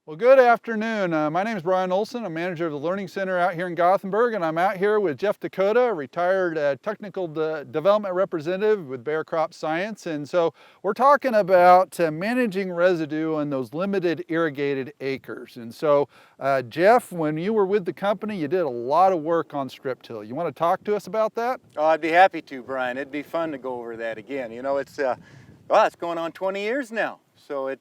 Well, good afternoon. My name is Brian Olson. I'm manager of the Learning Center out here in Gothenburg, and I'm out here with Jeff Tichota, retired technical development representative with Bayer Crop Science. And so we're talking about managing residue on those limited irrigated acres. And so, Jeff, when you were with the company, you did a lot of work on strip till. You want to talk to us about that? Oh, I'd be happy to, Brian. It'd be fun to go over that again. It's going on 20 years now. So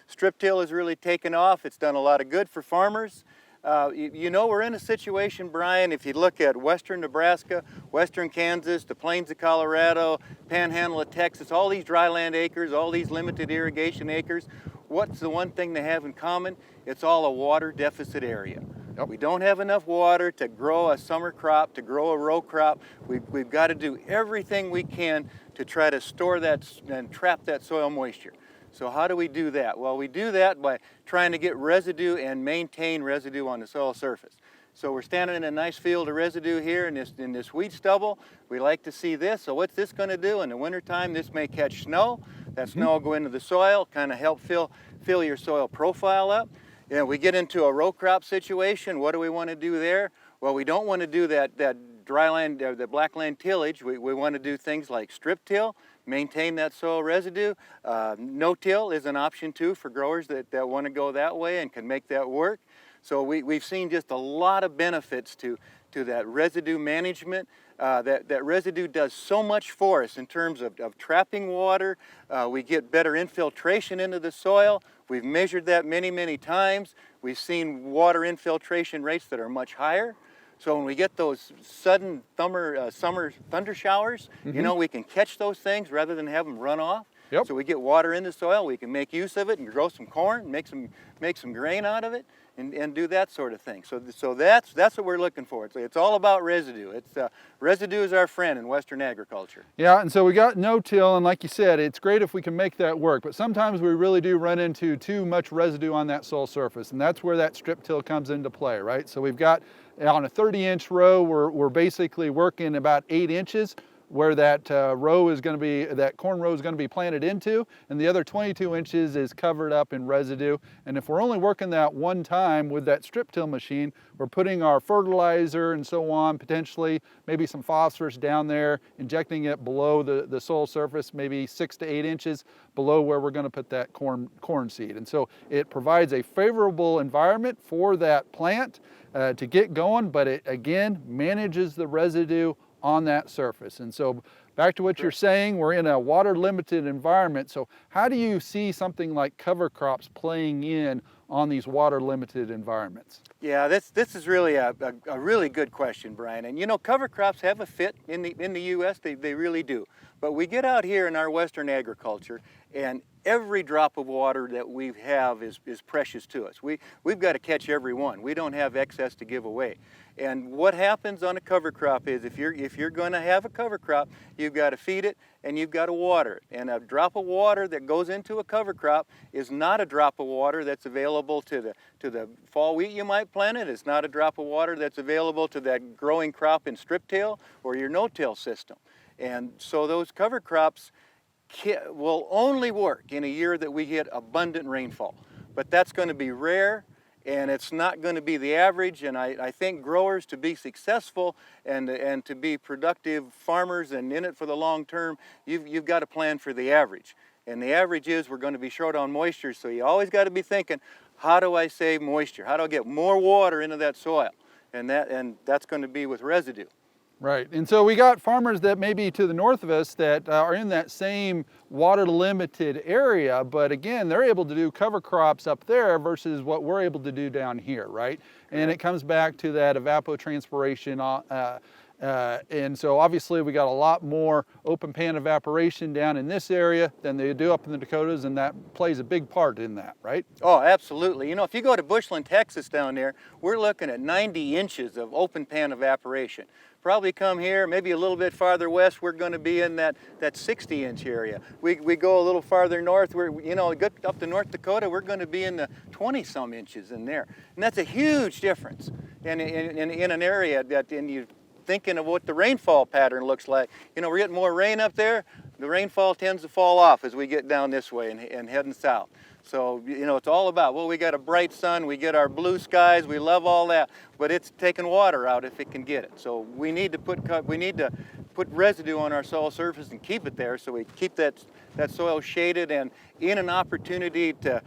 strip till has really taken off. It's done a lot of good for farmers. We're in a situation, Brian, if you look at western Nebraska, western Kansas, the plains of Colorado, panhandle of Texas, all these dryland acres, all these limited irrigation acres, what's the one thing they have in common? It's all a water deficit area. Yep. We don't have enough water to grow a summer crop, to grow a row crop. We've got to do everything we can to try to store that and trap that soil moisture. So how do we do that? Well, we do that by trying to get residue and maintain residue on the soil surface. So we're standing in a nice field of residue here in this wheat stubble. We like to see this. So what's this going to do? In the wintertime, this may catch snow. That snow will go into the soil, kind of help fill your soil profile up. We get into a row crop situation. What do we want to do there? Well, we don't want to do that dry land, the black land tillage. We want to do things like strip till, maintain that soil residue. No-till is an option too for growers that want to go that way and can make that work. So we've seen just a lot of benefits to that residue management. That residue does so much for us in terms of trapping water. We get better infiltration into the soil. We've measured that many, many times. We've seen water infiltration rates that are much higher. So when we get those sudden summer thunder showers, we can catch those things rather than have them run off. Yep. So we get water in the soil, we can make use of it and grow some corn, make some grain out of it, and do that sort of thing. So that's what we're looking for. It's all about residue. Residue is our friend in Western agriculture. Yeah, and so we got no-till, and like you said, it's great if we can make that work, but sometimes we really do run into too much residue on that soil surface, and that's where that strip till comes into play, right? So we've got, on a 30-inch row, we're basically working about 8 inches where that that corn row is going to be planted into, and the other 22 inches is covered up in residue. And if we're only working that one time with that strip till machine, we're putting our fertilizer and so on, potentially maybe some phosphorus down there, injecting it below the soil surface, maybe 6 to 8 inches below where we're going to put that corn seed. And so it provides a favorable environment for that plant to get going, but it again manages the residue on that surface. And so back to what you're saying, we're in a water limited environment. So how do you see something like cover crops playing in on these water limited environments? Yeah, this is really a really good question, Brian. And cover crops have a fit in the U.S. They really do. But we get out here in our Western agriculture, and every drop of water that we have is precious to us. We've got to catch every one. We don't have excess to give away. And what happens on a cover crop is if you're going to have a cover crop, you've got to feed it and you've got to water it. And a drop of water that goes into a cover crop is not a drop of water that's available to the fall wheat you might plant it. It's not a drop of water that's available to that growing crop in strip till or your no-till system. And so those cover crops will only work in a year that we get abundant rainfall. But that's going to be rare, and it's not going to be the average. And I think growers, to be successful and to be productive farmers and in it for the long term, you've got to plan for the average. And the average is we're going to be short on moisture, so you always got to be thinking, how do I save moisture? How do I get more water into that soil? And that's going to be with residue. Right, and so we got farmers that may be to the north of us that are in that same water limited area, but again, they're able to do cover crops up there versus what we're able to do down here, right? And it comes back to that evapotranspiration. And so obviously we got a lot more open pan evaporation down in this area than they do up in the Dakotas, and that plays a big part in that, right? Oh, absolutely. If you go to Bushland, Texas down there, we're looking at 90 inches of open pan evaporation. Probably come here, maybe a little bit farther west, we're going to be in that 60-inch area. We go a little farther north, get up to North Dakota, we're going to be in the 20-some inches in there. And that's a huge difference in an area you thinking of what the rainfall pattern looks like. We're getting more rain up there. The rainfall tends to fall off as we get down this way and heading south. So, you know, it's all about, well, we got a bright sun, we get our blue skies, we love all that, but it's taking water out if it can get it. So we need to put residue on our soil surface and keep it there, so we keep that soil shaded and in an opportunity to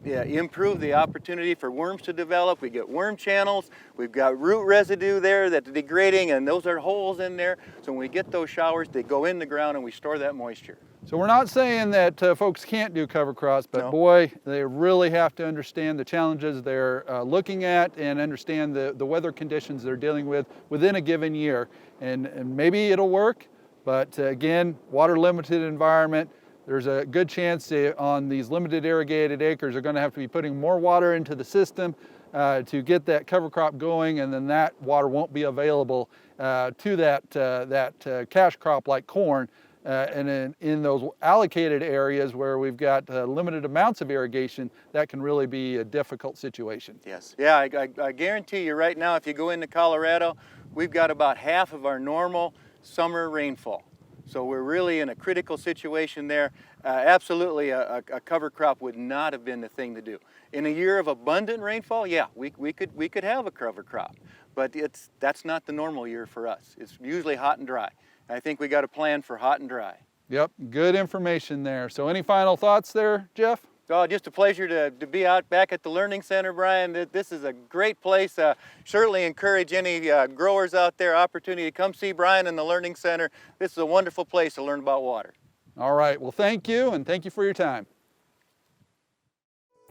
improve the opportunity for worms to develop. We get worm channels, we've got root residue there that's degrading, and those are holes in there. So when we get those showers, they go in the ground and we store that moisture. So we're not saying that folks can't do cover crops, but No. boy, they really have to understand the challenges they're looking at and understand the weather conditions they're dealing with within a given year. And maybe it'll work, but again, water limited environment, there's a good chance on these limited irrigated acres are going to have to be putting more water into the system to get that cover crop going, and then that water won't be available to that cash crop like corn. And in those allocated areas where we've got limited amounts of irrigation, that can really be a difficult situation. Yes. Yeah, I guarantee you right now, if you go into Colorado, we've got about half of our normal summer rainfall. So we're really in a critical situation there. Absolutely, a cover crop would not have been the thing to do. In a year of abundant rainfall, yeah, we could have a cover crop, but that's not the normal year for us. It's usually hot and dry. I think we got a plan for hot and dry. Yep, good information there. So any final thoughts there, Jeff? Oh, just a pleasure to be out back at the Learning Center, Brian. This is a great place. Certainly encourage any growers out there opportunity to come see Brian in the Learning Center. This is a wonderful place to learn about water. All right, well thank you, and thank you for your time.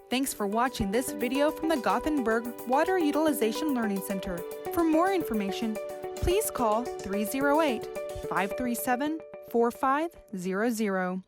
Thanks for watching this video from the Gothenburg Water Utilization Learning Center. For more information, please call 308-537-4500.